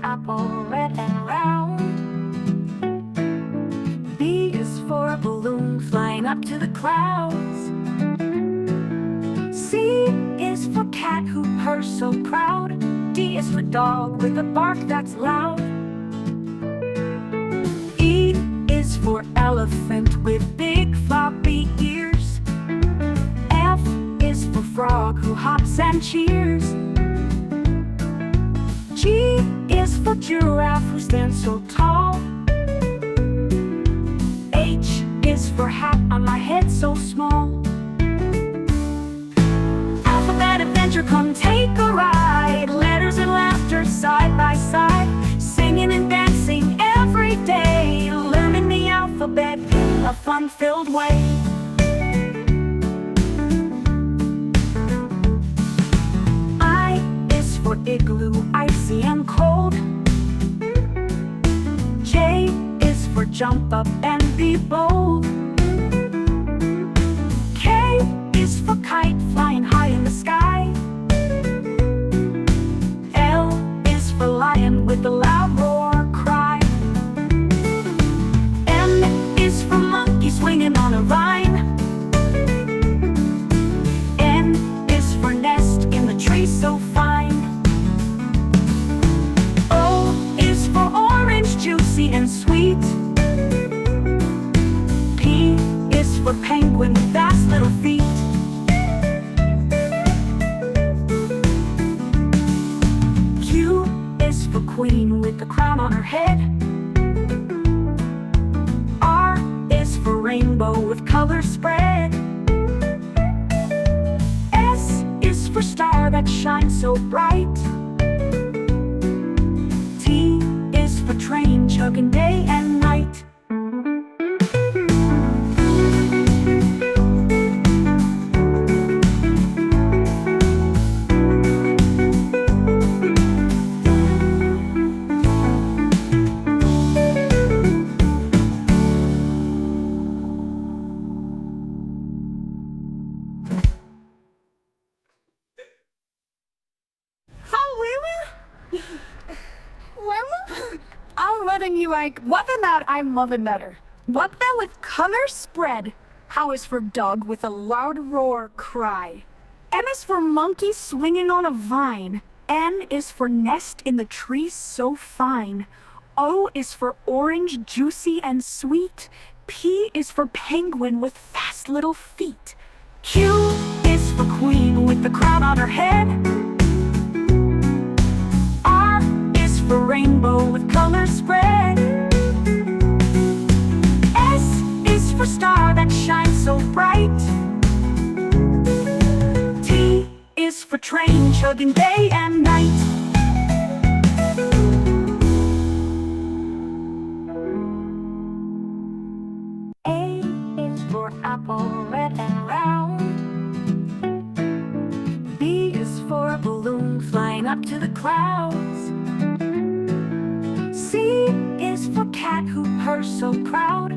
apple, red and round. B is for a balloon flying up to the clouds. C is for cat who purrs so proud. D is for dog with a bark that's loud. E is for elephant with big floppy ears. F is for frog who hops and cheers. G is for giraffe who stands so tall. H is for hat on my head so small. Alphabet adventure, come take a ride. Letters and laughter side by side. Singing and dancing every day. Learning the alphabet in a fun-filled way. I is for igloo, icy and cold. J is for jump up and be bold. K is for kite flying high in the sky. L is for lion with a loud roar cry. M is for monkey swinging on a vine. N is for nest in the tree so fine. O is for orange, juicy and sweet. P is for penguin with fast little feet. Q is for queen with the crown on her head. R is for rainbow with colors spread. S is for star that shines so bright. T is for train chugging day and night. I'm letting you like, what than that, I'm loving better. What then with color spread? How is for dog with a loud roar cry. M is for monkey swinging on a vine. N is for nest in the trees so fine. O is for orange, juicy and sweet. P is for penguin with fast little feet. Q is for queen with the crown on her head. R is for rainbow with colors spread. S is for star that shines so bright. T is for train chugging day and night. A is for apple, red and round. B is for a balloon flying up to the clouds. C is for cat who purrs so proud.